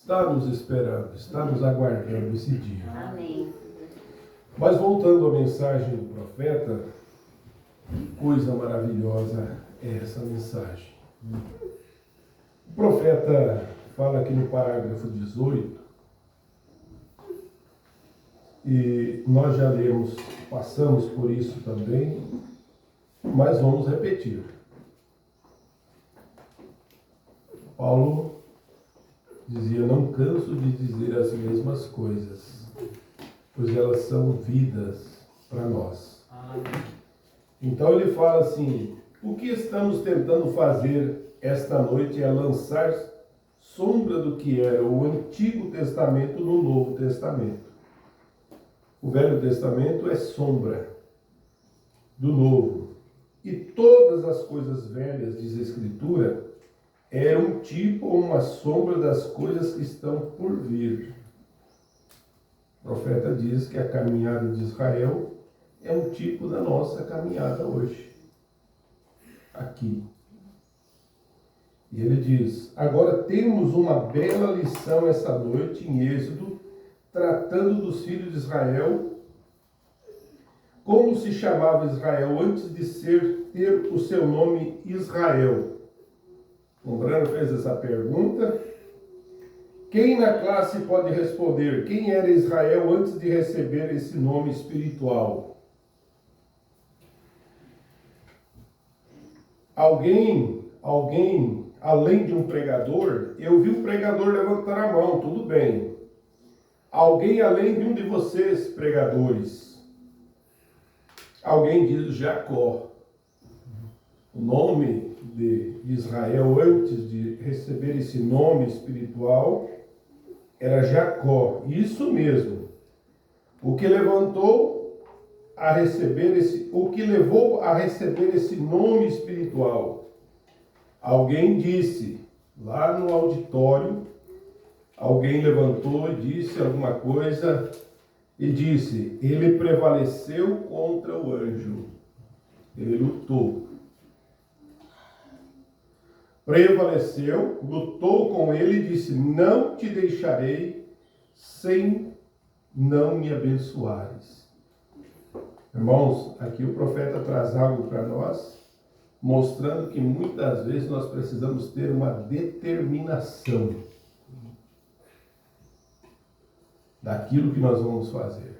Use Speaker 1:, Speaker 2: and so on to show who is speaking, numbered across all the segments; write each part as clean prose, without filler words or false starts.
Speaker 1: está nos esperando, está nos aguardando esse dia.
Speaker 2: Amém.
Speaker 1: Mas voltando à mensagem do profeta, que coisa maravilhosa é essa mensagem. O profeta fala aqui no parágrafo 18, e nós já lemos, passamos por isso também, mas vamos repetir. Paulo dizia: não canso de dizer as mesmas coisas, pois elas são vidas para nós. Então ele fala assim: o que estamos tentando fazer esta noite é lançar sombra do que era o Antigo Testamento no Novo Testamento. O Velho Testamento é sombra do Novo. E todas as coisas velhas, diz a Escritura, eram um tipo ou uma sombra das coisas que estão por vir. O profeta diz que a caminhada de Israel é um tipo da nossa caminhada hoje, aqui. E ele diz: agora temos uma bela lição essa noite em Êxodo, tratando dos filhos de Israel, como se chamava Israel antes de ter o seu nome Israel. O Brano fez essa pergunta. Quem na classe pode responder? Quem era Israel antes de receber esse nome espiritual? Alguém, além de um pregador? Eu vi um pregador levantar a mão, tudo bem. Alguém além de um de vocês, pregadores? Alguém diz Jacó. O nome de Israel antes de receber esse nome espiritual era Jacó. Isso mesmo. O que levou a receber esse nome espiritual? Alguém disse lá no auditório, alguém levantou e disse alguma coisa e disse: ele prevaleceu contra o anjo. Ele lutou. Prevaleceu, lutou com ele e disse: não te deixarei sem não me abençoares. Irmãos, aqui o profeta traz algo para nós, mostrando que muitas vezes nós precisamos ter uma determinação daquilo que nós vamos fazer.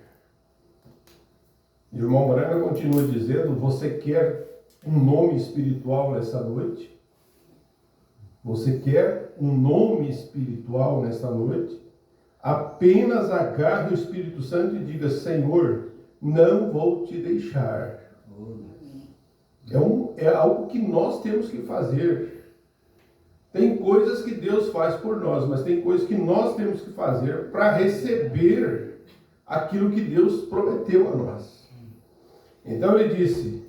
Speaker 1: E o irmão Braga continua dizendo: você quer um nome espiritual nessa noite? Você quer um nome espiritual nessa noite? Apenas agarre o Espírito Santo e diga: Senhor, não vou te deixar. É algo que nós temos que fazer. Tem coisas que Deus faz por nós, mas tem coisas que nós temos que fazer para receber aquilo que Deus prometeu a nós. Então ele disse: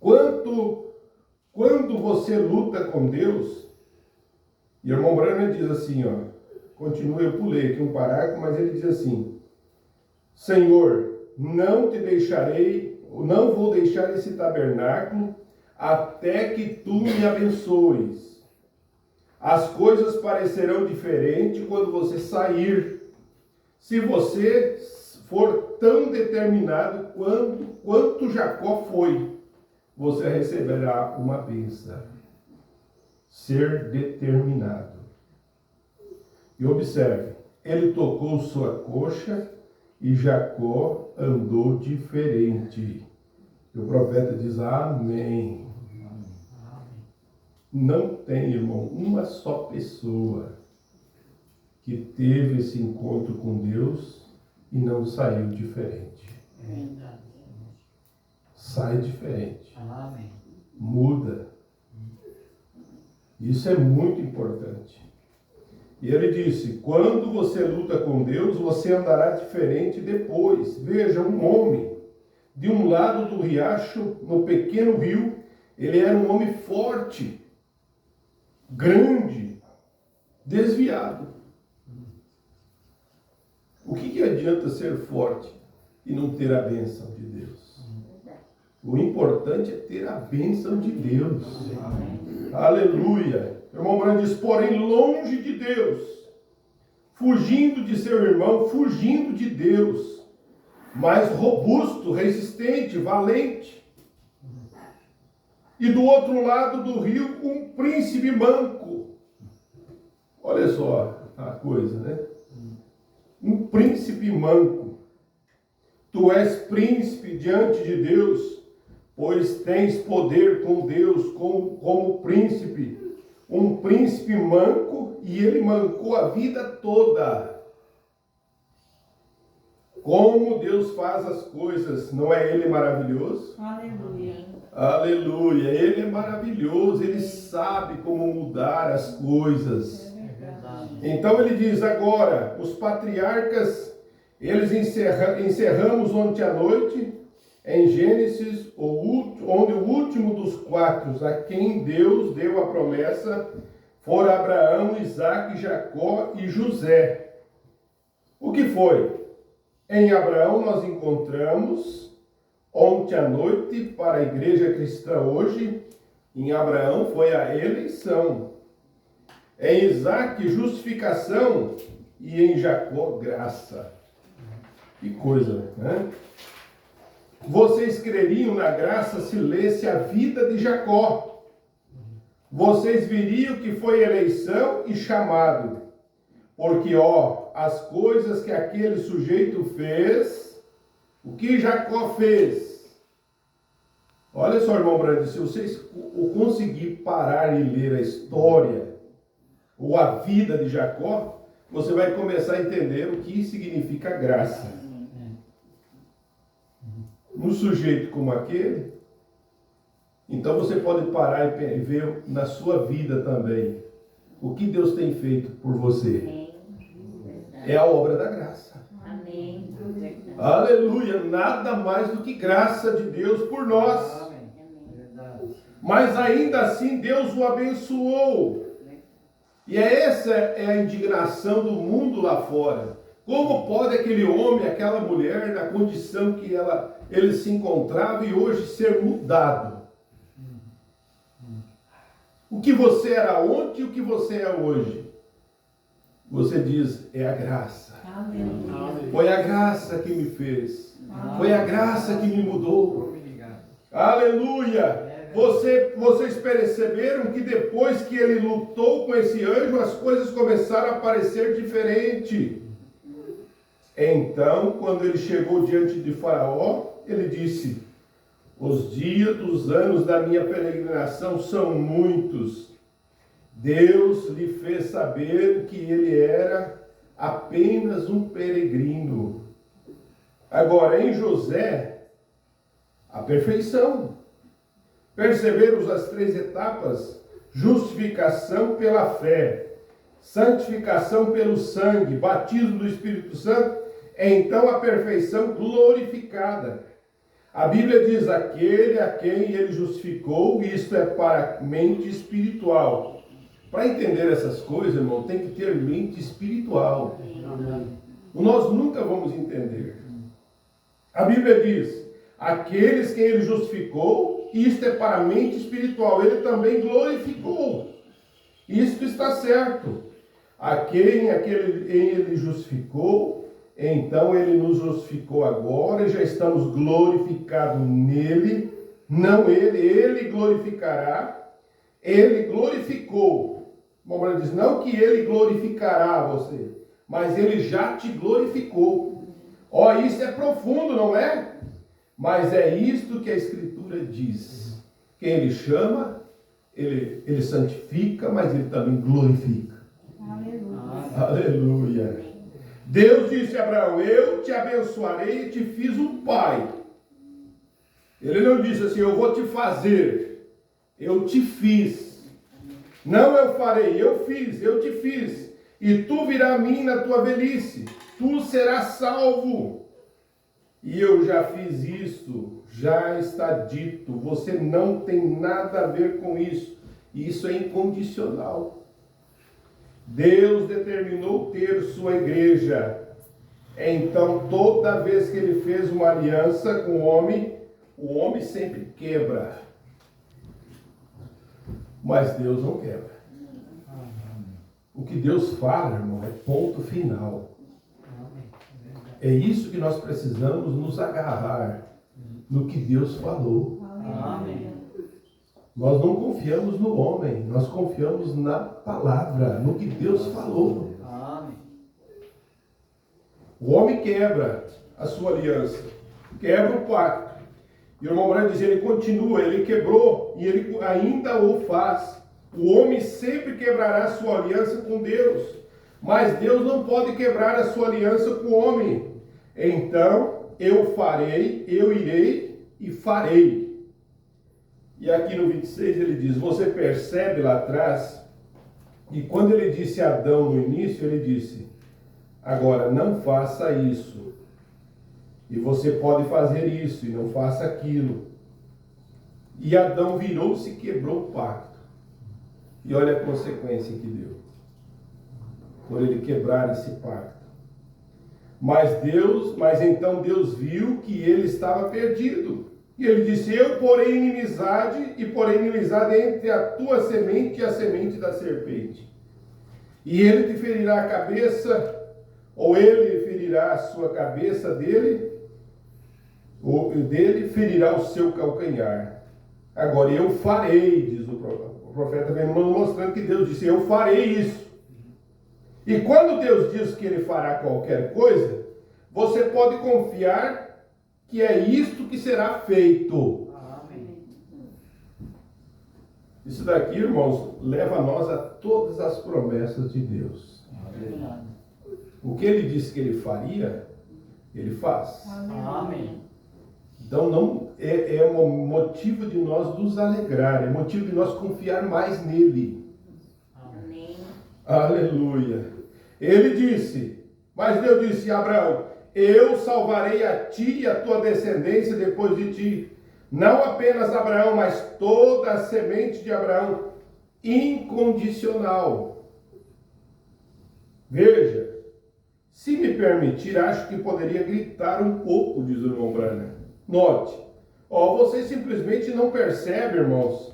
Speaker 1: quando você luta com Deus, e o irmão Branham diz assim, continua, eu pulei aqui um parágrafo, mas ele diz assim: Senhor, não te deixarei, não vou deixar esse tabernáculo até que tu me abençoes. As coisas parecerão diferentes quando você sair. Se você for tão determinado quanto Jacó foi, você receberá uma bênção. Ser determinado. E observe, ele tocou sua coxa e Jacó andou diferente. E o profeta diz: amém. Não tem, irmão, uma só pessoa que teve esse encontro com Deus e não saiu diferente. Sai diferente.
Speaker 3: Amém.
Speaker 1: Muda. Isso é muito importante. E ele disse: quando você luta com Deus, você andará diferente depois. Veja, um homem de um lado do riacho, no pequeno rio, ele era um homem forte, grande, desviado. O que adianta ser forte e não ter a bênção de Deus? O importante é ter a bênção de Deus. Aleluia. O irmão Branham diz: porém, longe de Deus fugindo de seu irmão, fugindo de Deus, mas robusto, resistente, valente. E do outro lado do rio, um príncipe manco. Olha só a coisa, né? Um príncipe manco. Tu és príncipe diante de Deus, pois tens poder com Deus como príncipe. Um príncipe manco, e ele mancou a vida toda. Como Deus faz as coisas, não é Ele maravilhoso?
Speaker 2: Aleluia.
Speaker 1: Aleluia, Ele é maravilhoso, Ele sabe como mudar as coisas. Então ele diz agora, os patriarcas, eles encerramos ontem à noite, em Gênesis, onde o último dos 4, a quem Deus deu a promessa, foram Abraão, Isaque, Jacó e José. O que foi? Em Abraão nós encontramos, ontem à noite, para a igreja cristã hoje, em Abraão foi a eleição. Em Isaque, justificação, e em Jacó, graça. Que coisa, né? Vocês creriam na graça se lesse a vida de Jacó. Vocês viriam que foi eleição e chamado. Porque, as coisas que aquele sujeito fez, o que Jacó fez? Olha só, irmão Brando, se vocês conseguir parar e ler a história, ou a vida de Jacó, você vai começar a entender o que significa graça. Um sujeito como aquele, então você pode parar e ver na sua vida também o que Deus tem feito por você. É a obra da graça.
Speaker 2: Amém.
Speaker 1: Aleluia, nada mais do que graça de Deus por nós. Mas ainda assim Deus o abençoou. E essa é a indignação do mundo lá fora. Como pode aquele homem, aquela mulher, na condição que ele se encontrava e hoje ser mudado? O que você era ontem e o que você é hoje? Você diz, é a graça.
Speaker 2: Aleluia.
Speaker 1: Foi a graça que me fez. Foi a graça que me mudou. Aleluia. Vocês perceberam que depois que ele lutou com esse anjo, as coisas começaram a parecer diferente. Então, quando ele chegou diante de Faraó, ele disse, os dias dos anos da minha peregrinação são muitos. Deus lhe fez saber que ele era apenas um peregrino. Agora, em José, a perfeição. Perceberam as 3 etapas? Justificação pela fé, santificação pelo sangue, batismo do Espírito Santo, então a perfeição glorificada. A Bíblia diz, aquele a quem ele justificou, isto é para a mente espiritual. Para entender essas coisas, irmão, tem que ter mente espiritual. Nós nunca vamos entender. A Bíblia diz, aqueles que ele justificou, isto é para a mente espiritual, ele também glorificou. Isto está certo. A quem ele justificou, então ele nos justificou agora, e já estamos glorificados nele, não ele glorificará, ele glorificou. O Mamãe diz, não que ele glorificará você, mas ele já te glorificou. Isso é profundo, não é? Mas é isto que a Escritura diz. Quem ele chama, ele santifica, mas ele também glorifica.
Speaker 2: Aleluia.
Speaker 1: Aleluia. Deus disse a Abraão, eu te abençoarei e te fiz um pai. Ele não disse assim, eu vou te fazer. Eu te fiz. Não eu farei, eu fiz, eu te fiz. E tu virás a mim na tua velhice. Tu serás salvo. E eu já fiz isso, já está dito. Você não tem nada a ver com isso. Isso é incondicional. Deus determinou ter sua igreja. Então, toda vez que ele fez uma aliança com o homem sempre quebra. Mas Deus não quebra. O que Deus fala, irmão, é ponto final. É isso que nós precisamos nos agarrar no que Deus falou.
Speaker 2: Amém.
Speaker 1: Nós não confiamos no homem, nós confiamos na palavra, no que Deus falou.
Speaker 3: Amém.
Speaker 1: O homem quebra a sua aliança, quebra o pacto. E o irmão Branco diz, ele continua, ele quebrou e ele ainda o faz. O homem sempre quebrará a sua aliança com Deus, mas Deus não pode quebrar a sua aliança com o homem. Então, eu farei, eu irei e farei. E aqui no 26 ele diz, você percebe lá atrás, e quando ele disse a Adão no início, ele disse, agora não faça isso. E você pode fazer isso e não faça aquilo. E Adão virou-se e quebrou o pacto. E olha a consequência que deu. Por ele quebrar esse pacto. Mas então Deus viu que ele estava perdido. E ele disse, eu porei inimizade entre a tua semente e a semente da serpente. E ele te ferirá a cabeça, ou ele ferirá a sua cabeça dele, ou dele ferirá o seu calcanhar. Agora eu farei, diz o profeta vem mostrando que Deus disse, eu farei isso. E quando Deus diz que ele fará qualquer coisa, você pode confiar que é isto que será feito.
Speaker 3: Amém.
Speaker 1: Isso daqui, irmãos, leva nós a todas as promessas de Deus.
Speaker 3: Verdade.
Speaker 1: O que ele disse que ele faria, ele faz.
Speaker 3: Amém.
Speaker 1: Então não é um motivo de nós nos alegrar, é motivo de nós confiar mais nele.
Speaker 2: Amém.
Speaker 1: Aleluia. Ele disse, mas Deus disse a Abraão, eu salvarei a ti e a tua descendência depois de ti. Não apenas Abraão, mas toda a semente de Abraão, incondicional. Veja, se me permitir, acho que poderia gritar um pouco, diz o irmão Branham. Note, vocês simplesmente não percebem, irmãos,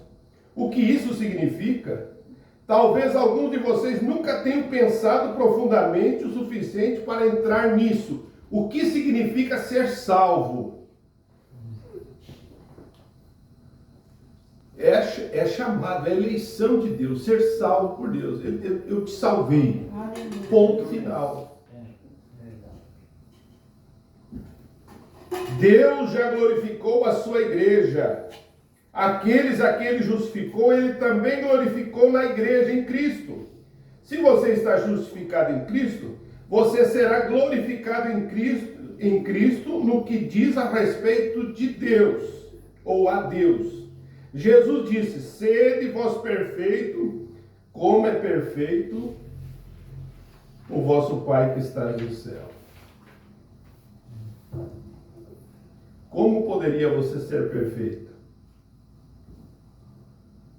Speaker 1: o que isso significa. Talvez alguns de vocês nunca tenham pensado profundamente o suficiente para entrar nisso. O que significa ser salvo? É chamado, é eleição de Deus, ser salvo por Deus. Eu te salvei. Ponto final. Deus já glorificou a sua igreja. Aqueles a que ele justificou, ele também glorificou na igreja em Cristo. Se você está justificado em Cristo, você será glorificado em Cristo no que diz a respeito de Deus, ou a Deus. Jesus disse, sede vós perfeito, como é perfeito o vosso Pai que está no céu. Como poderia você ser perfeito?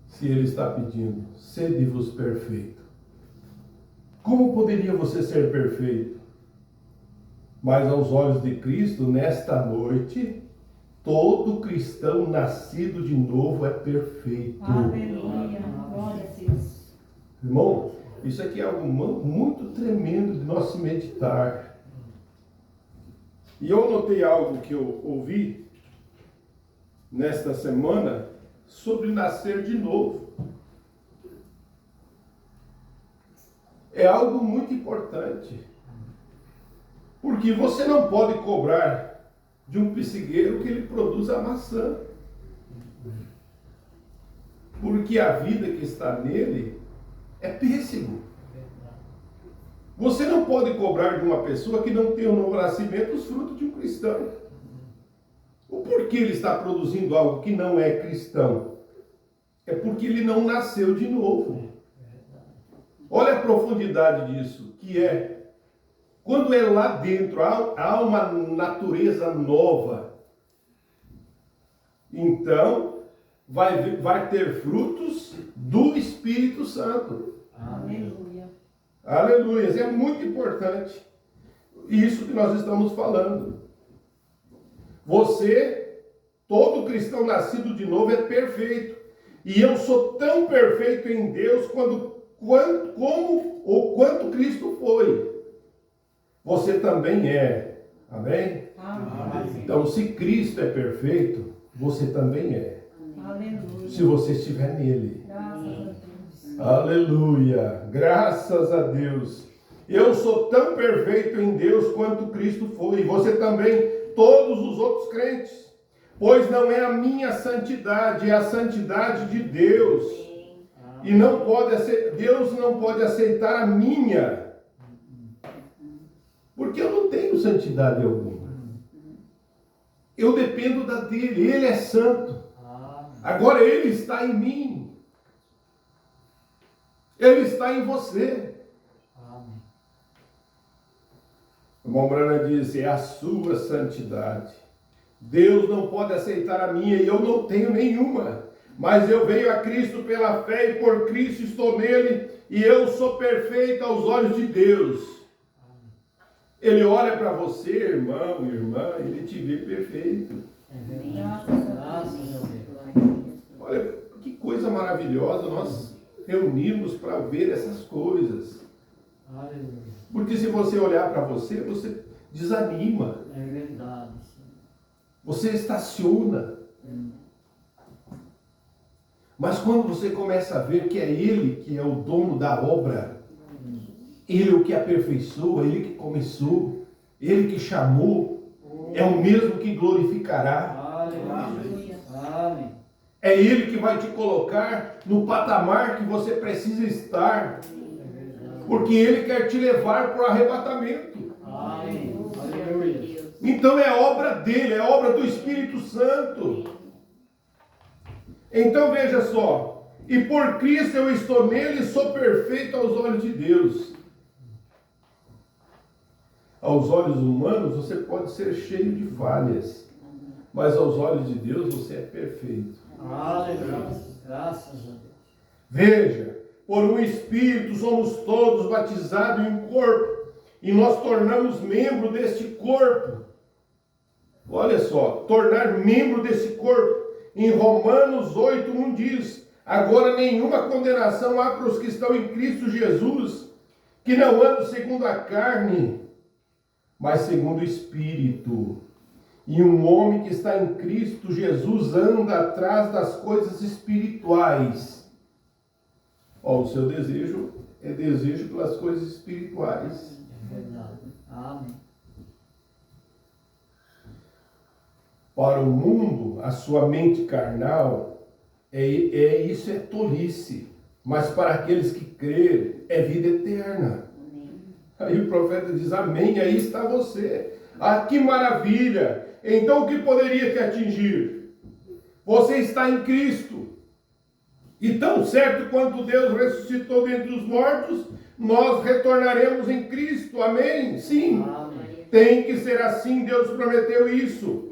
Speaker 1: Se ele está pedindo, sede-vos perfeito. Como poderia você ser perfeito? Mas aos olhos de Cristo, nesta noite, todo cristão nascido de novo é perfeito.
Speaker 2: Aleluia. Glória a Deus.
Speaker 1: Irmão, isso aqui é algo muito tremendo de nós se meditar. E eu notei algo que eu ouvi nesta semana sobre nascer de novo. É algo muito importante. Porque você não pode cobrar de um pissigueiro que ele produza maçã. Porque a vida que está nele é pêssego. Você não pode cobrar de uma pessoa que não tem um novo nascimento os frutos de um cristão. O porquê ele está produzindo algo que não é cristão? É porque ele não nasceu de novo. Olha a profundidade disso, que é, quando é lá dentro, há uma natureza nova. Então, vai ter frutos do Espírito Santo.
Speaker 2: Aleluia.
Speaker 1: Aleluia, é muito importante isso que nós estamos falando. Você, todo cristão nascido de novo é perfeito. E eu sou tão perfeito em Deus como ou quanto Cristo foi, você também é. Amém?
Speaker 2: Amém.
Speaker 1: Então, se Cristo é perfeito, você também é.
Speaker 2: Aleluia.
Speaker 1: Se você estiver nele.
Speaker 2: Graças a Deus.
Speaker 1: Aleluia. Graças a Deus. Eu sou tão perfeito em Deus quanto Cristo foi. E você também, todos os outros crentes. Pois não é a minha santidade, é a santidade de Deus. E não pode, Deus não pode aceitar a minha. Porque eu não tenho santidade alguma. Eu dependo da dele. Ele é santo. Agora ele está em mim. Ele está em você. O irmão Branham disse, é a sua santidade. Deus não pode aceitar a minha e eu não tenho nenhuma. Mas eu venho a Cristo pela fé e por Cristo estou nele e eu sou perfeito aos olhos de Deus. Ele olha para você, irmão, irmã, ele te vê perfeito. Olha, que coisa maravilhosa nós reunimos para ver essas coisas. Porque se você olhar para você, você desanima.
Speaker 3: É verdade.
Speaker 1: Você estaciona. Mas quando você começa a ver que é Ele que é o dono da obra, Ele é o que aperfeiçoa, Ele que começou, Ele que chamou, é o mesmo que glorificará.
Speaker 3: Aleluia. Amém.
Speaker 1: É Ele que vai te colocar no patamar que você precisa estar. Porque Ele quer te levar para o arrebatamento.
Speaker 3: Amém. Aleluia.
Speaker 1: Então é obra dele, é obra do Espírito Santo. Então veja só, e por Cristo eu estou nele e sou perfeito aos olhos de Deus. Aos olhos humanos você pode ser cheio de falhas, mas aos olhos de Deus você é perfeito.
Speaker 3: Aleluia. Graças a Deus.
Speaker 1: Veja, por um Espírito somos todos batizados em um corpo, e nós tornamos membro deste corpo. Olha só, tornar membro desse corpo. Em Romanos 8:1 diz, agora nenhuma condenação há para os que estão em Cristo Jesus, que não andam segundo a carne, mas segundo o Espírito. E um homem que está em Cristo Jesus anda atrás das coisas espirituais. Ó, o seu desejo é desejo pelas coisas espirituais.
Speaker 3: É verdade. Amém.
Speaker 1: Para o mundo, a sua mente carnal, isso é tolice. Mas para aqueles que crerem, é vida eterna. Aí o profeta diz, amém, aí está você. Ah, que maravilha! Então o que poderia te atingir? Você está em Cristo. E tão certo quanto Deus ressuscitou dentre os mortos, nós retornaremos em Cristo. Amém? Sim.
Speaker 3: Amém.
Speaker 1: Tem que ser assim, Deus prometeu isso.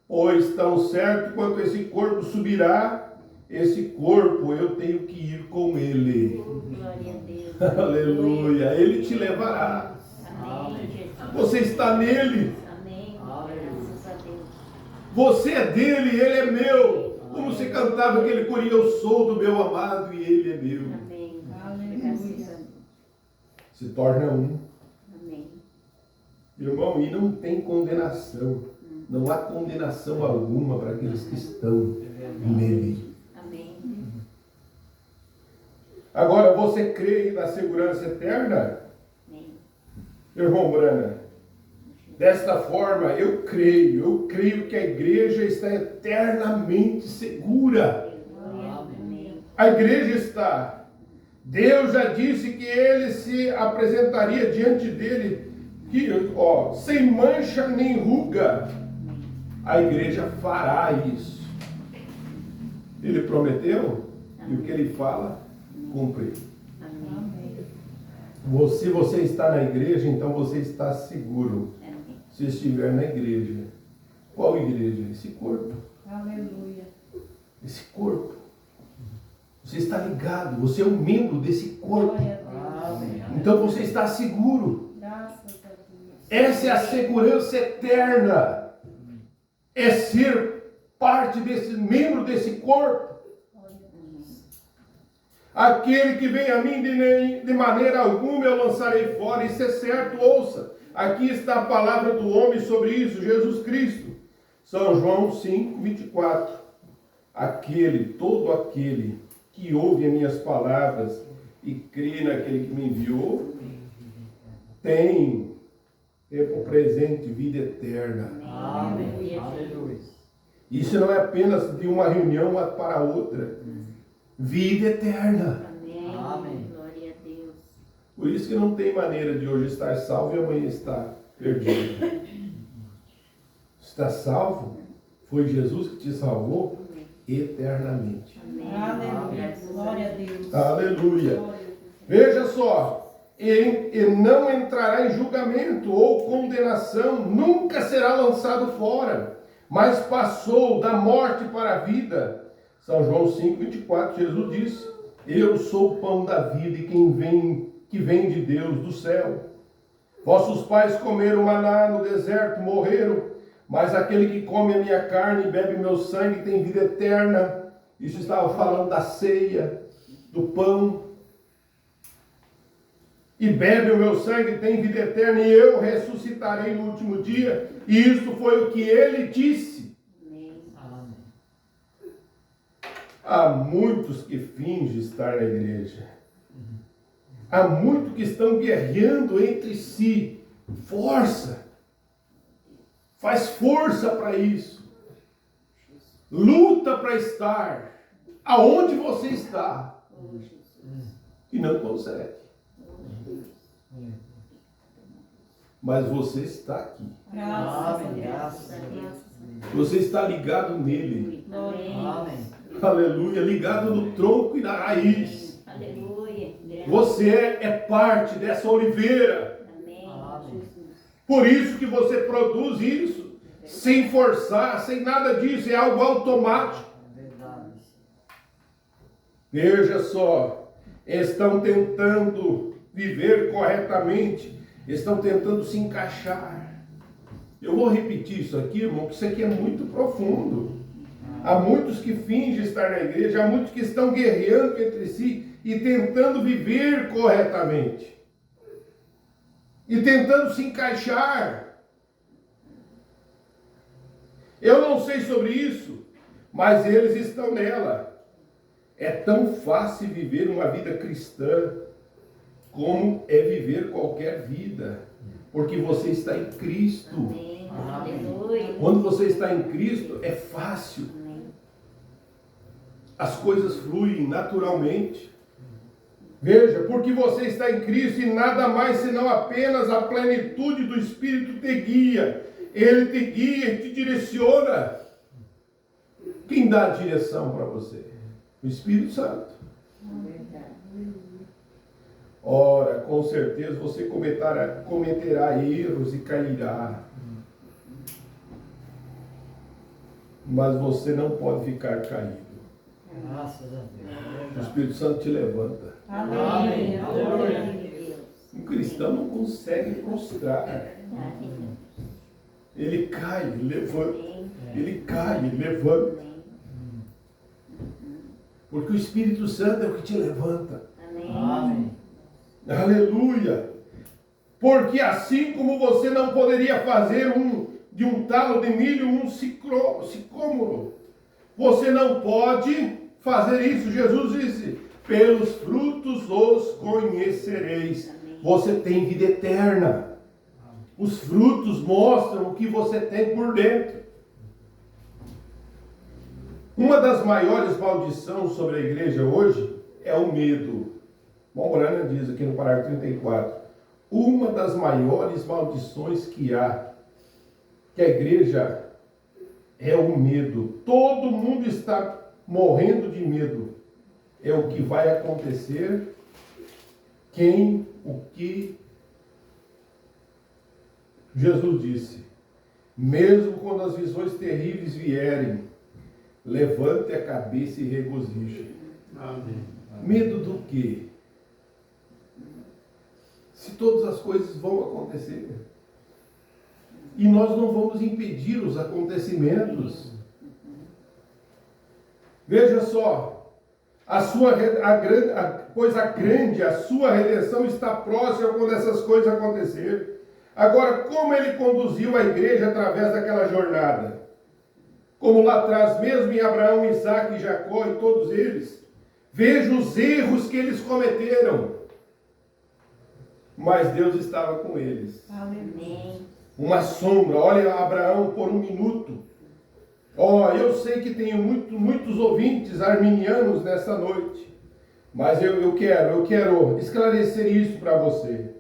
Speaker 1: Pois tão certo quanto esse corpo subirá, esse corpo eu tenho que ir com ele.
Speaker 2: Glória a Deus.
Speaker 1: Aleluia. Ele te levará.
Speaker 2: Amém, Jesus.
Speaker 1: Você está nele.
Speaker 2: Amém. Graças a Deus.
Speaker 1: Você é dele, ele é meu. Como você cantava aquele corinho, eu sou do meu amado e ele é meu.
Speaker 2: Amém.
Speaker 4: Aleluia.
Speaker 2: Graças a Deus.
Speaker 1: Se torna um.
Speaker 2: Amém.
Speaker 1: Irmão, e não tem condenação. Não há condenação alguma para aqueles que estão nele.
Speaker 2: Amém.
Speaker 1: Agora, você crê na segurança eterna?
Speaker 2: Amém.
Speaker 1: Irmão Brana, desta forma eu creio que a igreja está eternamente segura.
Speaker 2: Amém.
Speaker 1: A igreja está. Deus já disse que ele se apresentaria diante dele, sem mancha nem ruga. A igreja fará isso. Ele prometeu e o que ele fala, cumpre.
Speaker 2: Amém.
Speaker 1: Se você está na igreja, então você está seguro.
Speaker 2: Amém.
Speaker 1: Se estiver na igreja. Qual igreja? Esse corpo.
Speaker 4: Aleluia.
Speaker 1: Esse corpo. Você está ligado. Você é um membro desse corpo.
Speaker 4: Glória a Deus.
Speaker 3: Amém.
Speaker 1: Então você está seguro.
Speaker 4: Graças a Deus.
Speaker 1: Essa é a segurança eterna. É ser parte desse membro desse corpo.
Speaker 4: Glória a Deus.
Speaker 1: Aquele que vem a mim de maneira alguma eu lançarei fora. Isso é certo, ouça. Aqui está a palavra do homem sobre isso, Jesus Cristo. São João 5, 24. Todo aquele que ouve as minhas palavras e crê naquele que me enviou, tem tempo presente, vida eterna.
Speaker 3: Amém. Aleluia.
Speaker 1: Isso não é apenas de uma reunião para outra. Vida eterna.
Speaker 2: Amém.
Speaker 3: Amém.
Speaker 2: Glória a Deus.
Speaker 1: Por isso que não tem maneira de hoje estar salvo e amanhã estar perdido. Está salvo? Foi Jesus que te salvou eternamente.
Speaker 2: Amém.
Speaker 4: Aleluia. Glória a Deus.
Speaker 1: Aleluia.
Speaker 4: Glória a Deus.
Speaker 1: Veja só, e não entrará em julgamento ou condenação, nunca será lançado fora, mas passou da morte para a vida. São João 5, 24, Jesus disse: eu sou o pão da vida e que vem de Deus, do céu. Vossos pais comeram maná no deserto, morreram, mas aquele que come a minha carne e bebe meu sangue tem vida eterna. Isso estava falando da ceia, do pão. E bebe o meu sangue tem vida eterna e eu ressuscitarei no último dia. E isso foi o que ele disse.
Speaker 2: Amém.
Speaker 3: Amém.
Speaker 1: Há muitos que fingem estar na igreja. Há muitos que estão guerreando entre si. Força. Faz força para isso. Luta para estar aonde você está.
Speaker 2: Oh, Jesus.
Speaker 1: E não consegue. Mas você está aqui.
Speaker 4: Graças a
Speaker 3: Amém.
Speaker 4: Deus.
Speaker 3: Graças a Deus.
Speaker 1: Você está ligado nele.
Speaker 2: Amém.
Speaker 3: Amém.
Speaker 1: Aleluia. Ligado no tronco e na raiz.
Speaker 2: Aleluia.
Speaker 1: Você é parte dessa oliveira.
Speaker 2: Amém.
Speaker 3: Amém.
Speaker 2: Jesus.
Speaker 1: Por isso que você produz isso. Sem forçar, sem nada disso. É algo automático.
Speaker 3: É verdade.
Speaker 1: Veja só. Estão tentando viver corretamente. Estão tentando se encaixar. Eu vou repetir isso aqui, irmão, que isso aqui é muito profundo. Há muitos que fingem estar na igreja, há muitos que estão guerreando entre si e tentando viver corretamente. E tentando se encaixar. Eu não sei sobre isso, mas eles estão nela. É tão fácil viver uma vida cristã como é viver qualquer vida, porque você está em Cristo.
Speaker 2: Amém. Aleluia.
Speaker 1: Quando você está em Cristo, é fácil.
Speaker 2: Amém.
Speaker 1: As coisas fluem naturalmente. Veja, porque você está em Cristo e nada mais senão apenas a plenitude do Espírito te guia. Ele te guia e te direciona. Quem dá a direção para você? O Espírito Santo.
Speaker 2: Verdade.
Speaker 1: Ora, com certeza você cometerá erros e cairá. Mas você não pode ficar caído.
Speaker 3: Graças a Deus. É
Speaker 1: O
Speaker 3: verdade.
Speaker 1: Espírito Santo te levanta.
Speaker 4: Amém.
Speaker 2: Glória a
Speaker 4: Aleluia.
Speaker 2: Deus.
Speaker 1: Um cristão não consegue prostrar.
Speaker 2: Verdade.
Speaker 1: Ele cai, ele levanta.
Speaker 2: Amém.
Speaker 1: Ele cai, ele levanta.
Speaker 2: Amém.
Speaker 1: Porque o Espírito Santo é o que te levanta.
Speaker 2: Amém.
Speaker 3: Amém.
Speaker 1: Aleluia! Porque assim como você não poderia fazer de um talo de milho um sicômoro, você não pode fazer isso. Jesus disse: pelos frutos os conhecereis.
Speaker 2: Amém.
Speaker 1: Você tem vida eterna. Os frutos mostram o que você tem por dentro. Uma das maiores maldições sobre a igreja hoje é o medo. Mombrana diz aqui no parágrafo 34, uma das maiores maldições que há, que a igreja é o medo. Todo mundo está morrendo de medo. É o que vai acontecer, o que Jesus disse. Mesmo quando as visões terríveis vierem, levante a cabeça e regozije.
Speaker 5: Amém.
Speaker 1: Medo do quê? Se todas as coisas vão acontecer. E nós não vamos impedir os acontecimentos. Veja só. pois a sua redenção está próxima quando essas coisas acontecerem. Agora, como ele conduziu a igreja através daquela jornada? Como lá atrás, mesmo em Abraão, Isaac e Jacó e todos eles, vejo os erros que eles cometeram. Mas Deus estava com eles.
Speaker 2: Amém.
Speaker 1: Uma sombra. Olha Abraão por um minuto. Eu sei que tenho muitos ouvintes arminianos nessa noite. Mas eu quero esclarecer isso para você.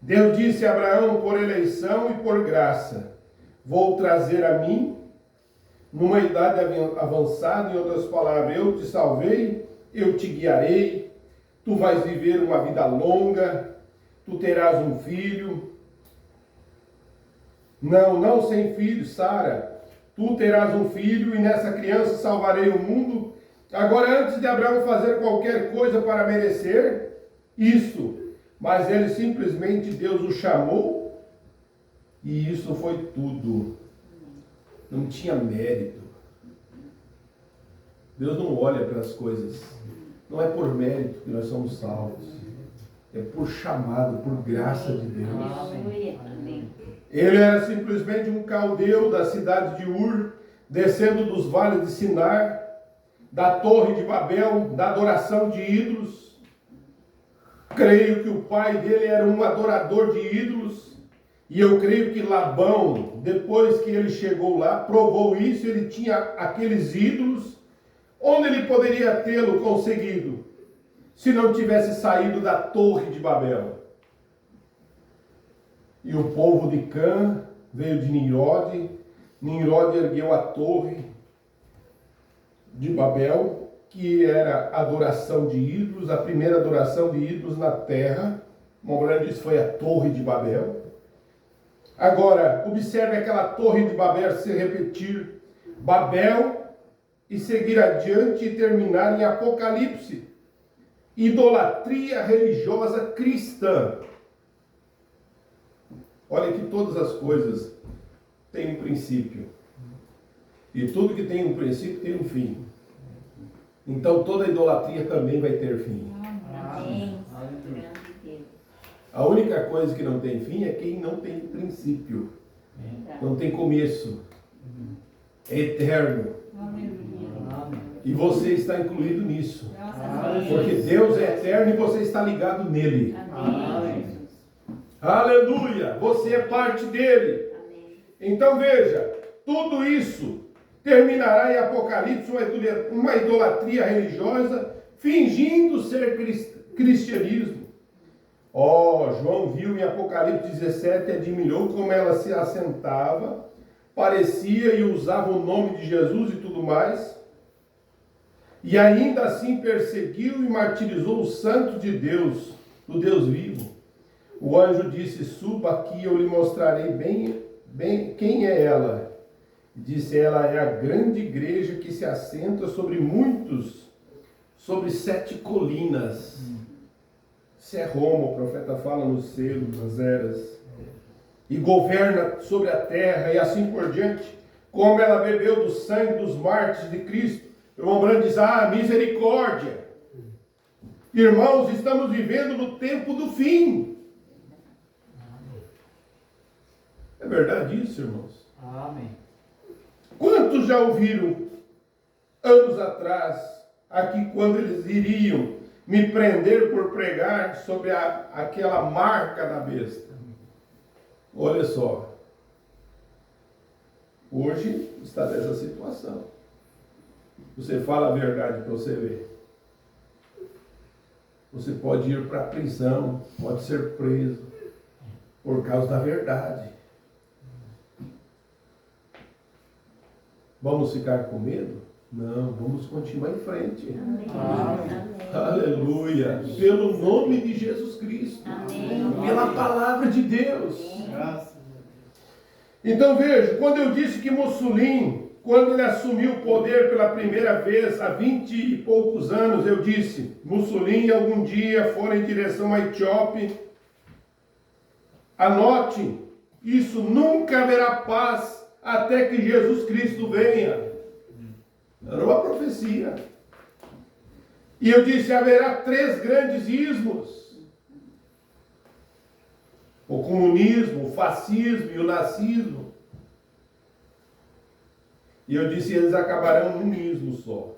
Speaker 1: Deus disse a Abraão por eleição e por graça: vou trazer a mim, numa idade avançada, em outras palavras, eu te salvei, eu te guiarei, tu vais viver uma vida longa, tu terás um filho. Não sem filho, Sara, tu terás um filho e nessa criança salvarei o mundo. Agora, antes de Abraão fazer qualquer coisa para merecer isso, mas ele simplesmente, Deus o chamou e isso foi tudo. Não tinha mérito. Deus não olha para as coisas. Não é por mérito que nós somos salvos. É por chamado, por graça de Deus.
Speaker 2: Aleluia. Amém.
Speaker 1: Ele era simplesmente um caldeu da cidade de Ur, descendo dos vales de Sinar, da torre de Babel, da adoração de ídolos. Creio que o pai dele era um adorador de ídolos. E eu creio que Labão, depois que ele chegou lá, provou isso. Ele tinha aqueles ídolos. Onde ele poderia tê-lo conseguido? Se não tivesse saído da torre de Babel. E o povo de Cã veio de Nimrod. Nimrod ergueu a torre de Babel, que era adoração de ídolos, a primeira adoração de ídolos na terra. Morando isso foi a torre de Babel. Agora, observe aquela torre de Babel se repetir. Babel e seguir adiante e terminar em Apocalipse. Idolatria religiosa cristã. Olha que todas as coisas têm um princípio. E tudo que tem um princípio tem um fim. Então toda idolatria também vai ter fim.
Speaker 2: Amém. Grande Deus.
Speaker 1: A única coisa que não tem fim é quem não tem princípio. Não tem começo. É eterno. E você está incluído nisso. Porque Deus é eterno e você está ligado nele.
Speaker 2: Amém.
Speaker 1: Aleluia! Você é parte dele.
Speaker 2: Amém.
Speaker 1: Então veja, tudo isso terminará em Apocalipse, uma idolatria religiosa, fingindo ser cristianismo. João viu em Apocalipse 17 e admirou como ela se assentava, parecia e usava o nome de Jesus e tudo mais. E ainda assim perseguiu e martirizou os santos de Deus, do Deus vivo. O anjo disse: suba aqui, eu lhe mostrarei bem quem é ela. Disse: ela é a grande igreja que se assenta sobre 7 colinas. Isso é Roma, o profeta fala nos selos, nas eras. E governa sobre a terra e assim por diante. Como ela bebeu do sangue dos mártires de Cristo. O irmão Branco diz: misericórdia. Irmãos, estamos vivendo no tempo do fim. É verdade isso, irmãos?
Speaker 3: Amém.
Speaker 1: Quantos já ouviram, anos atrás, aqui quando eles iriam me prender por pregar sobre aquela marca da besta? Olha só. Hoje está nessa situação. Você fala a verdade para você ver. Você pode ir para a prisão, pode ser preso por causa da verdade. Vamos ficar com medo? Não, vamos continuar em frente.
Speaker 2: Amém.
Speaker 1: Aleluia. Pelo nome de Jesus Cristo.
Speaker 2: Amém.
Speaker 1: Pela palavra de Deus.
Speaker 3: Graças a
Speaker 1: Então veja, quando eu disse que Mussolini, quando ele assumiu o poder pela primeira vez, há 20 e poucos anos, eu disse: Mussolini algum dia for em direção à Etiópia. Anote, isso nunca haverá paz até que Jesus Cristo venha. Era uma profecia. E eu disse, haverá 3 grandes ismos. O comunismo, o fascismo e o nazismo. E eu disse, eles acabarão num ismo só.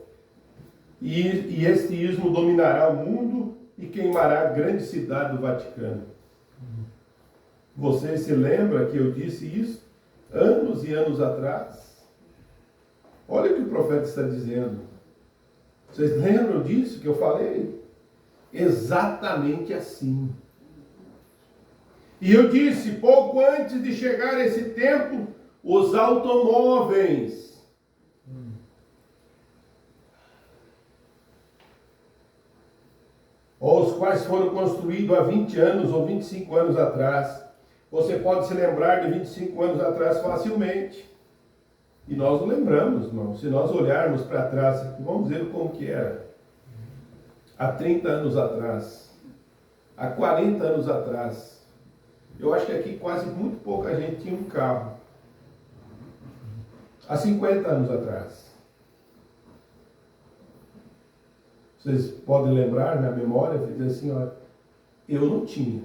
Speaker 1: E este ismo dominará o mundo e queimará a grande cidade do Vaticano. Você se lembra que eu disse isso anos e anos atrás? Olha o que o profeta está dizendo. Vocês lembram disso que eu falei? Exatamente assim. E eu disse, pouco antes de chegar esse tempo, os automóveis ou os quais foram construídos há 20 anos ou 25 anos atrás. Você pode se lembrar de 25 anos atrás facilmente. E nós não lembramos, irmão. Se nós olharmos para trás, vamos ver como que era. Há 30 anos atrás. Há 40 anos atrás. Eu acho que aqui quase muito pouca gente tinha um carro. Há 50 anos atrás. Vocês podem lembrar na memória, dizer assim, ó, eu não tinha.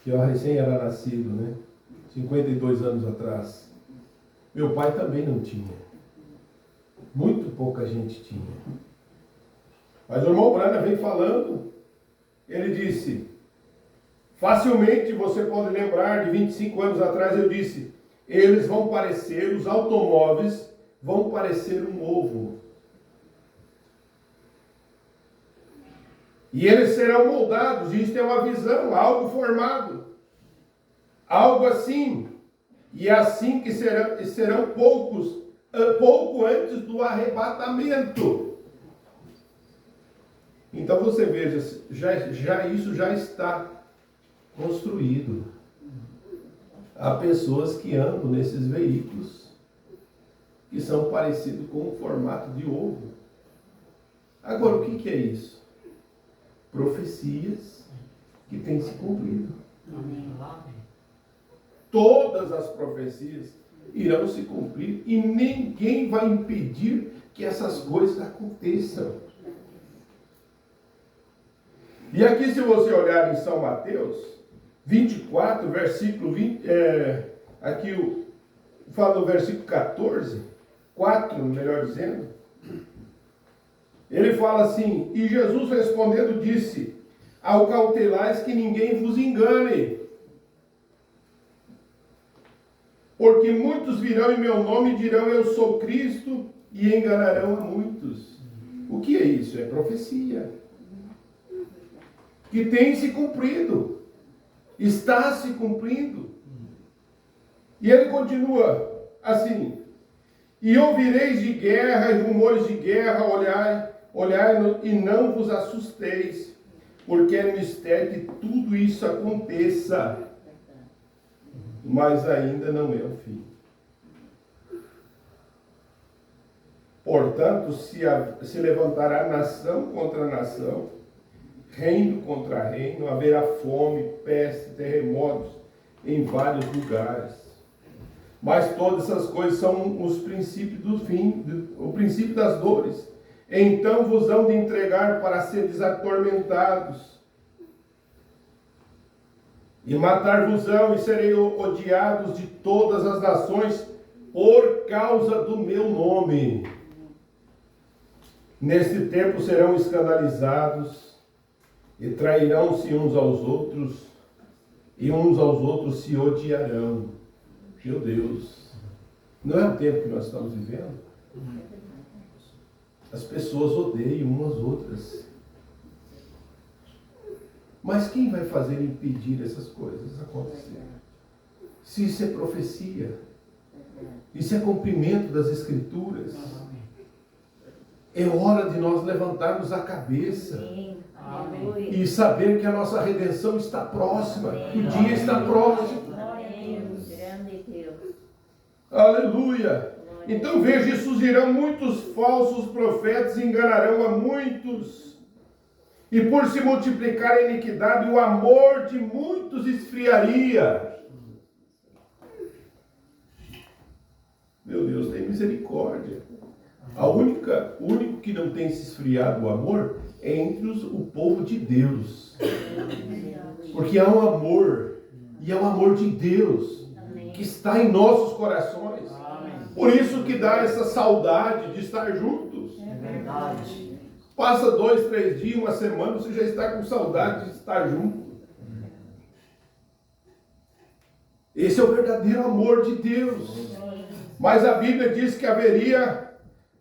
Speaker 1: Eu recém era nascido, né? 52 anos atrás. Meu pai também não tinha. Muito pouca gente tinha. Mas o irmão Brana vem falando, ele disse, facilmente você pode lembrar de 25 anos atrás, eu disse, eles vão parecer, os automóveis vão parecer um ovo. E eles serão moldados, isto é uma visão, algo formado. Algo assim. E assim que serão pouco antes do arrebatamento. Então você veja, isso já está construído. Há pessoas que andam nesses veículos que são parecidos com o formato de ovo. Agora, o que é isso? Profecias que têm se cumprido.
Speaker 3: Amém.
Speaker 1: Todas as profecias irão se cumprir e ninguém vai impedir que essas coisas aconteçam. E aqui, se você olhar em São Mateus 24, versículo 20, aqui fala no versículo 14, 4, melhor dizendo, ele fala assim, e Jesus respondendo disse, ao cautelais que ninguém vos engane, porque muitos virão em meu nome e dirão eu sou Cristo e enganarão a muitos. O que é isso? É profecia. Que tem se cumprido. Está se cumprindo. E ele continua assim, e ouvireis de guerra e rumores de guerra, olhai e não vos assusteis, porque é mistério que tudo isso aconteça, mas ainda não é o fim. Portanto, se levantará nação contra nação, reino contra reino, haverá fome, peste, terremotos em vários lugares. Mas todas essas coisas são os princípios do fim, o princípio das dores. Então vos hão de entregar para seres atormentados, e matar-vos-ão, e serei odiados de todas as nações por causa do meu nome. Neste tempo serão escandalizados, e trairão-se uns aos outros, e uns aos outros se odiarão. Meu Deus, não é o tempo que nós estamos vivendo? As pessoas odeiam umas às outras. Mas quem vai fazer impedir essas coisas acontecerem? Se isso é profecia, isso é cumprimento das Escrituras, é hora de nós levantarmos a cabeça e saber que a nossa redenção está próxima, o dia está próximo. Aleluia! Então veja, surgirão muitos falsos profetas e enganarão a muitos. E por se multiplicar a iniquidade, o amor de muitos esfriaria. Meu Deus, tem misericórdia. O único que não tem se esfriado o amor é entre o povo de Deus. Porque há um amor, e é o amor de Deus, que está em nossos corações. Por isso que dá essa saudade de estar juntos.
Speaker 3: É verdade.
Speaker 1: Passa 2, 3 dias, uma semana, você já está com saudade de estar junto. Esse é o verdadeiro amor de Deus. Mas a Bíblia diz que haveria,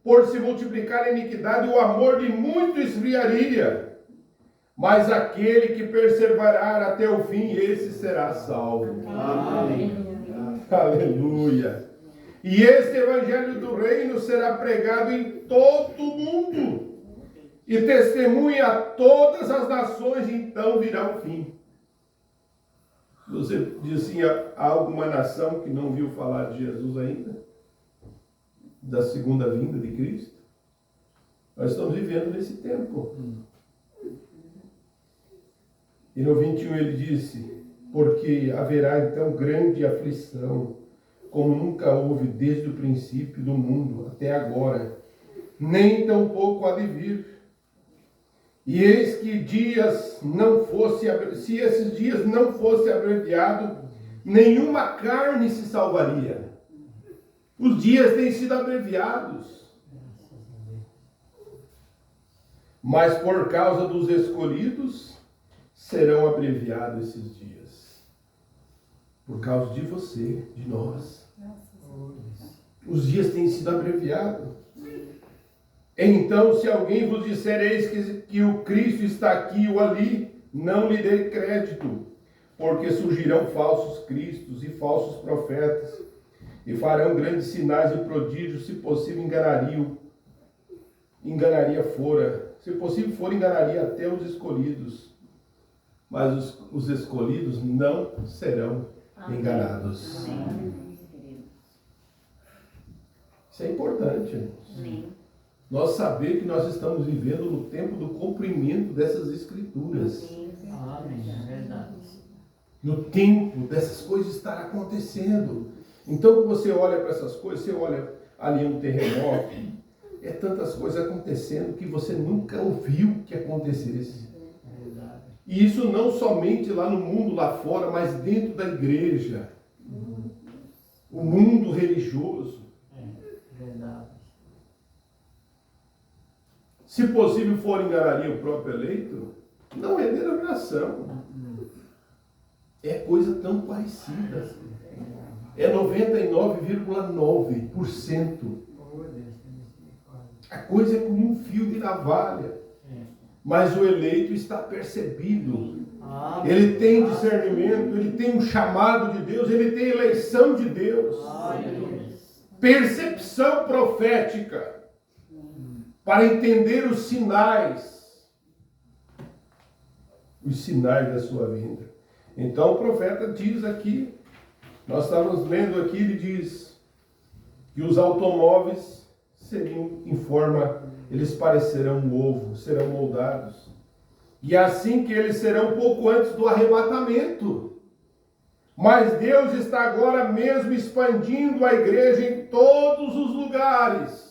Speaker 1: por se multiplicar a iniquidade, o amor de muito esfriaria. Mas aquele que perseverar até o fim, esse será salvo.
Speaker 3: Amém.
Speaker 1: Aleluia. E este evangelho do reino será pregado em todo o mundo. E testemunha a todas as nações, e então virá o fim. Você diz assim, há alguma nação que não viu falar de Jesus ainda? Da segunda vinda de Cristo? Nós estamos vivendo nesse tempo. E no 21 ele disse, porque haverá então grande aflição, como nunca houve desde o princípio do mundo até agora, nem tampouco há de vir. E eis que se esses dias não fosse abreviado, nenhuma carne se salvaria. Os dias têm sido abreviados. Mas por causa dos escolhidos, serão abreviados esses dias. Por causa de você, de nós. Os dias têm sido abreviados. Então, se alguém vos disser, eis que o Cristo está aqui ou ali, não lhe dê crédito, porque surgirão falsos cristos e falsos profetas, e farão grandes sinais e prodígios, se possível se possível for, enganaria até os escolhidos, mas os escolhidos não serão enganados. Isso é importante. Nós saber que nós estamos vivendo no tempo do cumprimento dessas escrituras.
Speaker 3: Amém. É verdade.
Speaker 1: No tempo dessas coisas estar acontecendo. Então, quando você olha para essas coisas, você olha ali um terremoto, é tantas coisas acontecendo que você nunca ouviu que acontecesse.
Speaker 3: É verdade.
Speaker 1: E isso não somente lá no mundo, lá fora, mas dentro da igreja. O mundo religioso.
Speaker 3: É verdade.
Speaker 1: Se possível for, enganaria o próprio eleito. Não é denominação. É coisa tão parecida. É 99,9%. A coisa é como um fio de navalha. Mas o eleito está percebido. Ele tem discernimento, ele tem um chamado de Deus, ele tem eleição de Deus. Percepção profética. Para entender os sinais da sua vinda. Então o profeta diz aqui, nós estávamos lendo aqui, ele diz que os automóveis seriam eles parecerão um ovo, serão moldados. E assim que eles serão pouco antes do arrebatamento. Mas Deus está agora mesmo expandindo a igreja em todos os lugares.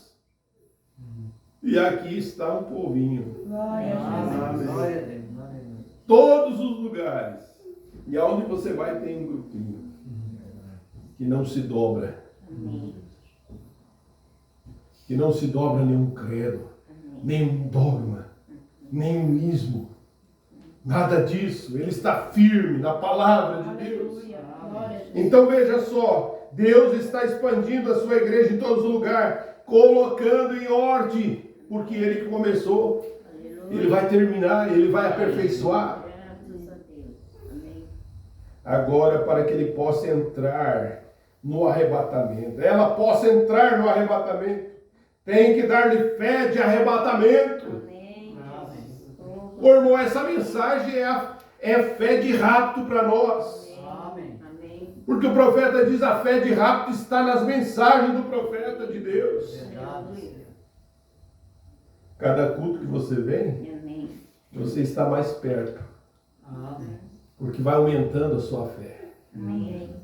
Speaker 1: E aqui está um povinho.
Speaker 4: Glória a Jesus.
Speaker 3: Glória a Deus.
Speaker 1: Todos os lugares. E aonde você vai tem um grupinho. Que não se dobra. Que não se dobra nenhum credo. Nenhum dogma. Nenhum ismo. Nada disso. Ele está firme na palavra de Deus. Então veja só. Deus está expandindo a sua igreja em todos os lugares. Colocando em ordem. Porque ele que começou, ele vai terminar, ele vai aperfeiçoar. Agora, para que ele possa entrar no arrebatamento, ela possa entrar no arrebatamento, tem que dar-lhe fé de arrebatamento. Ô, irmão, essa mensagem é fé de rapto para nós. Porque o profeta diz, a fé de rapto está nas mensagens do profeta de Deus. Cada culto que você vem, você está mais perto. Porque vai aumentando a sua fé.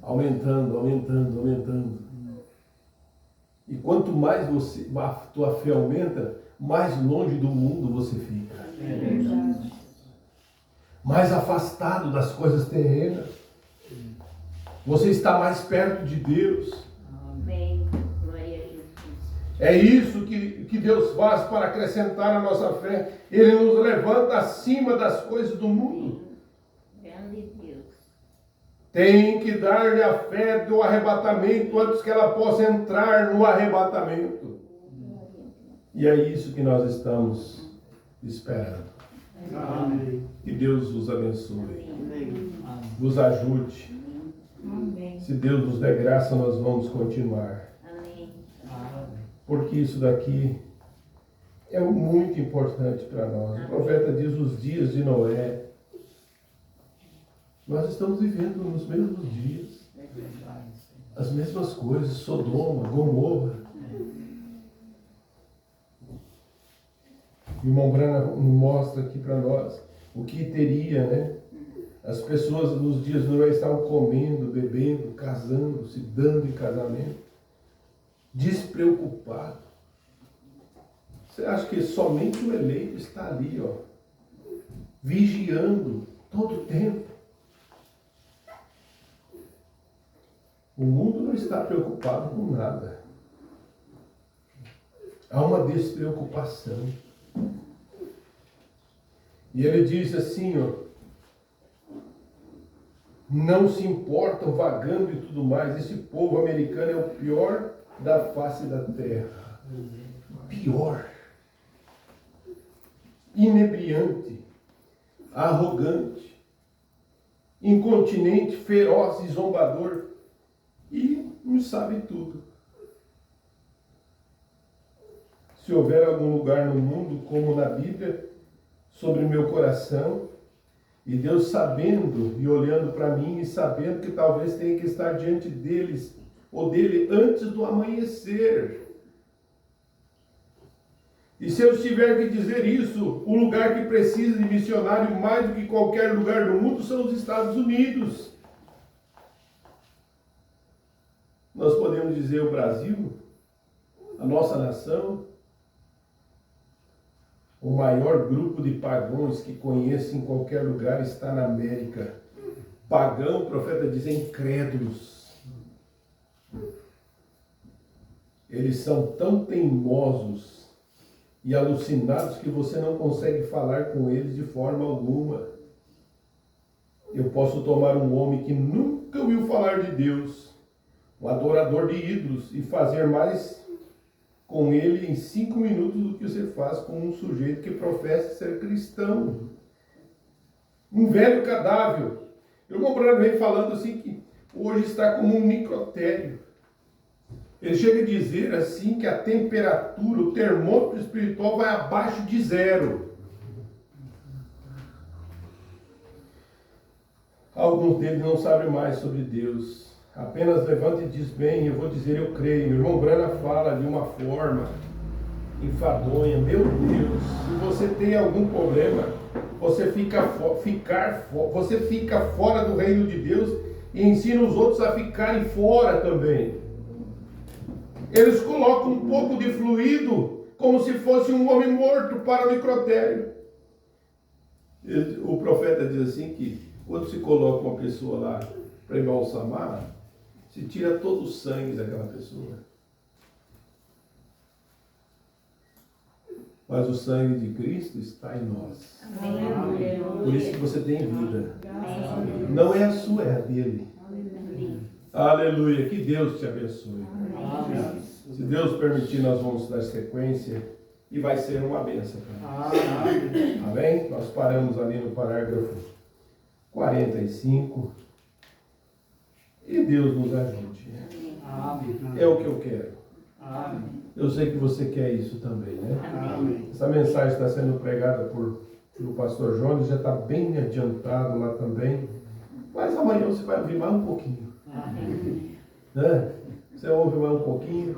Speaker 1: Aumentando. E quanto mais a tua fé aumenta, mais longe do mundo você fica.
Speaker 3: É verdade.
Speaker 1: Mais afastado das coisas terrenas. Você está mais perto de Deus.
Speaker 2: Amém. Glória a Jesus.
Speaker 1: É isso que Deus faz para acrescentar a nossa fé. Ele nos levanta acima das coisas do mundo.
Speaker 2: Grande Deus.
Speaker 1: Tem que dar-lhe a fé do arrebatamento antes que ela possa entrar no arrebatamento. E é isso que nós estamos esperando.
Speaker 3: Amém.
Speaker 1: Que Deus os abençoe.
Speaker 2: Amém.
Speaker 1: Nos ajude.
Speaker 4: Amém.
Speaker 1: Se Deus nos der graça, nós vamos continuar.
Speaker 2: Amém.
Speaker 3: Amém.
Speaker 1: Porque isso daqui é muito importante para nós. O profeta diz os dias de Noé. Nós estamos vivendo nos mesmos dias.
Speaker 3: É verdade, Senhor.
Speaker 1: As mesmas coisas. Sodoma, Gomorra. E o irmão Branham mostra aqui para nós o que teria, né? As pessoas nos dias de Noé estavam comendo, bebendo, casando, se dando em casamento. Despreocupado. Você acha que somente o eleito está ali, ó, vigiando todo o tempo? O mundo não está preocupado com nada. Há uma despreocupação. E ele diz assim, ó, não se importam vagando e tudo mais. Esse povo americano é o pior da face da terra. Pior. Inebriante, arrogante, incontinente, feroz e zombador. E não sabe tudo. Se houver algum lugar no mundo, como na Bíblia, sobre o meu coração, e Deus sabendo e olhando para mim e sabendo que talvez tenha que estar diante deles ou dele antes do amanhecer. E se eu tiver que dizer isso, o lugar que precisa de missionário mais do que qualquer lugar do mundo são os Estados Unidos. Nós podemos dizer o Brasil, a nossa nação, o maior grupo de pagãos que conheço em qualquer lugar está na América. Pagão, o profeta diz, incrédulos. Eles são tão teimosos e alucinados que você não consegue falar com eles de forma alguma. Eu posso tomar um homem que nunca ouviu falar de Deus, um adorador de ídolos, e fazer mais com ele em 5 minutos do que você faz com um sujeito que professa ser cristão. Um velho cadáver. O irmão Branham vem falando assim que hoje está como um necrotério. Ele chega a dizer assim que a temperatura, o termômetro espiritual vai abaixo de 0. Alguns deles não sabem mais sobre Deus. Apenas levanta e diz, bem, eu vou dizer, eu creio. O irmão Branham fala de uma forma enfadonha. Meu Deus, se você tem algum problema, você fica fora do reino de Deus e ensina os outros a ficarem fora também. Eles colocam um pouco de fluido como se fosse um homem morto para o necrotério. O profeta diz assim que quando se coloca uma pessoa lá para embalsamar, se tira todo o sangue daquela pessoa. Mas o sangue de Cristo está em nós.
Speaker 2: Amém.
Speaker 1: Por isso que você tem vida.
Speaker 2: Amém.
Speaker 1: Não é a sua, é a dele. Aleluia. Que Deus te abençoe.
Speaker 3: Amém.
Speaker 1: Se Deus permitir, nós vamos dar sequência e vai ser uma bênção para nós.
Speaker 3: Amém.
Speaker 1: Amém? Nós paramos ali no parágrafo 45. E Deus nos ajude.
Speaker 3: Amém.
Speaker 1: É o que eu quero.
Speaker 3: Amém.
Speaker 1: Eu sei que você quer isso também, né?
Speaker 3: Amém.
Speaker 1: Essa mensagem está sendo pregada pelo pastor Jones, já está bem adiantado lá também. Mas amanhã você vai ouvir mais um pouquinho.
Speaker 3: Amém.
Speaker 1: Né? Você ouve mais um pouquinho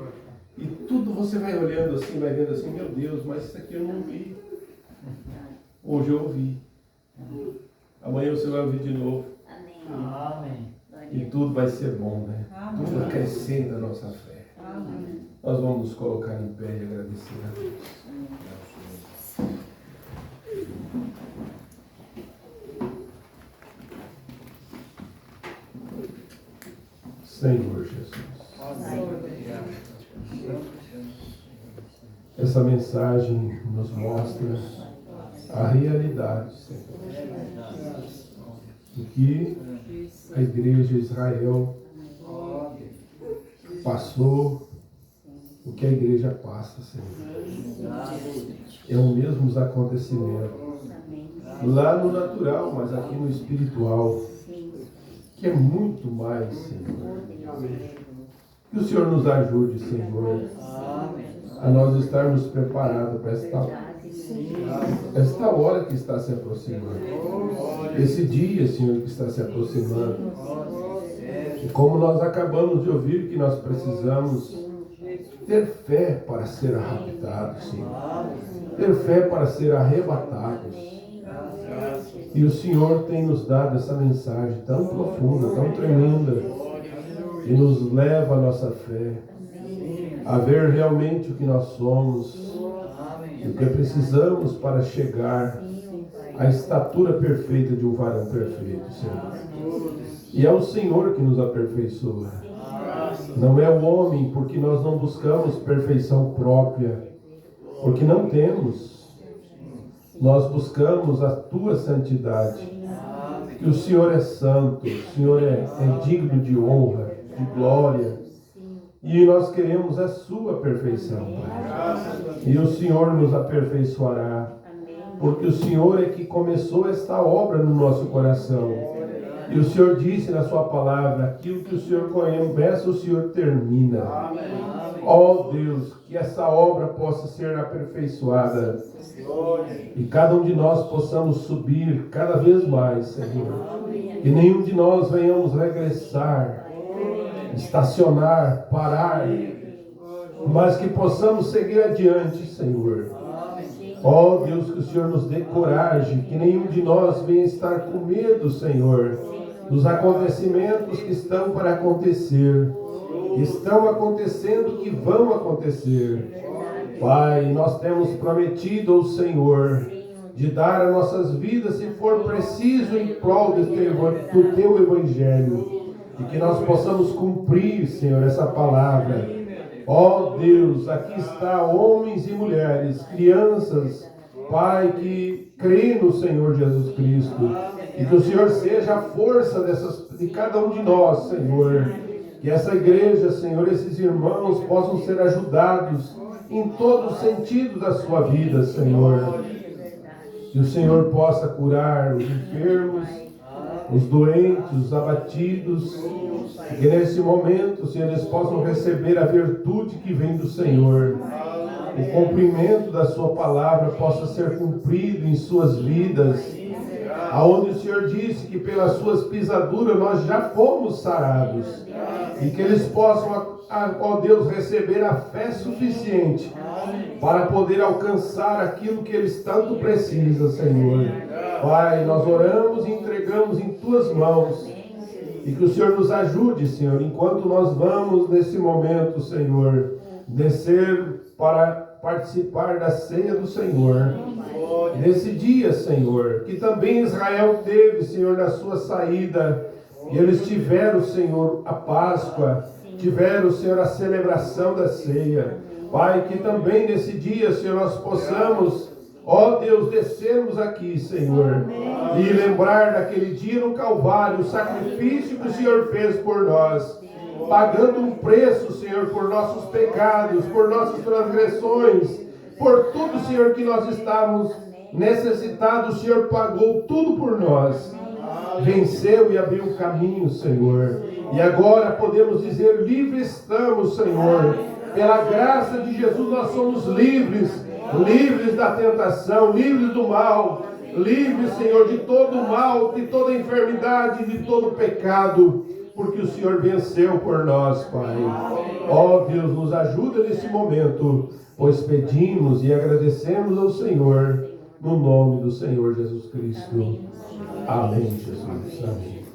Speaker 1: e tudo você vai olhando assim, vai vendo assim, meu Deus, mas isso aqui eu não vi. Hoje eu ouvi. Amanhã você vai ouvir de novo.
Speaker 2: Amém.
Speaker 3: Amém.
Speaker 1: E tudo vai ser bom, né?
Speaker 4: Amém.
Speaker 1: Tudo acrescenta a nossa fé.
Speaker 4: Amém.
Speaker 1: Nós vamos nos colocar em pé e agradecer a Deus. Senhor Jesus. Essa mensagem nos mostra a realidade, Senhor, do que a igreja de Israel passou, o que a igreja passa, Senhor. É o mesmo acontecimento lá no natural, mas aqui no espiritual, que é muito mais, Senhor. Que o Senhor nos ajude, Senhor, a nós estarmos preparados para esta hora que está se aproximando. Esse dia, Senhor, que está se aproximando. E como nós acabamos de ouvir que nós precisamos ter fé para ser raptados, Senhor. Ter fé para ser arrebatados. E o Senhor tem nos dado essa mensagem tão profunda, tão tremenda, que nos leva a nossa fé a ver realmente o que nós somos, e o que precisamos para chegar à estatura perfeita de um varão perfeito, Senhor. E é o Senhor que nos aperfeiçoa. Não é o homem, porque nós não buscamos perfeição própria, porque não temos. Nós buscamos a Tua santidade. Que o Senhor é santo, o Senhor é digno de honra, de glória. E nós queremos a Sua perfeição, Pai. E o Senhor nos aperfeiçoará, porque o Senhor é que começou esta obra no nosso coração. E o Senhor disse na Sua palavra, aquilo que o Senhor começa, o Senhor termina. Ó Deus, que essa obra possa ser aperfeiçoada. E cada um de nós possamos subir cada vez mais, Senhor. Que nenhum de nós venhamos regressar, estacionar, parar, mas que possamos seguir adiante, Senhor. Ó Deus, que o Senhor nos dê coragem, que nenhum de nós venha estar com medo, Senhor, dos acontecimentos que estão para acontecer, que estão acontecendo, que vão acontecer. Pai, nós temos prometido ao Senhor de dar as nossas vidas, se for preciso, em prol do Teu Evangelho. E que nós possamos cumprir, Senhor, essa palavra. Ó Deus, aqui está homens e mulheres, crianças, Pai, que creem no Senhor Jesus Cristo. E que o Senhor seja a força de cada um de nós, Senhor. Que essa igreja, Senhor, esses irmãos possam ser ajudados em todo o sentido da sua vida, Senhor. Que o Senhor possa curar os enfermos, os doentes, os abatidos, que nesse momento, Senhor, eles possam receber a virtude que vem do Senhor. O cumprimento da Sua palavra possa ser cumprido em suas vidas, aonde o Senhor disse que pelas Suas pisaduras nós já fomos sarados, e que eles possam, ó Deus, receber a fé suficiente para poder alcançar aquilo que eles tanto precisam, Senhor. Pai, nós oramos e entregamos em Tuas mãos, e que o Senhor nos ajude, Senhor, enquanto nós vamos nesse momento, Senhor, descer para participar da ceia do Senhor. Nesse dia, Senhor, que também Israel teve, Senhor, na sua saída, e eles tiveram, Senhor, a Páscoa, tiveram, Senhor, a celebração da ceia. Pai, que também nesse dia, Senhor, nós possamos, ó Deus, descermos aqui, Senhor, e lembrar daquele dia no Calvário, o sacrifício que o Senhor fez por nós, pagando um preço, Senhor, por nossos pecados, por nossas transgressões, por tudo, Senhor, que nós estávamos necessitados. O Senhor pagou tudo por nós, venceu e abriu o caminho, Senhor. E agora podemos dizer, livres estamos, Senhor. Pela graça de Jesus nós somos livres, livres da tentação, livres do mal, livres, Senhor, de todo o mal, de toda a enfermidade, de todo o pecado, porque o Senhor venceu por nós, Pai. Ó Deus, nos ajuda nesse momento, pois pedimos e agradecemos ao Senhor, no nome do Senhor Jesus Cristo. Amém, Jesus. Amém.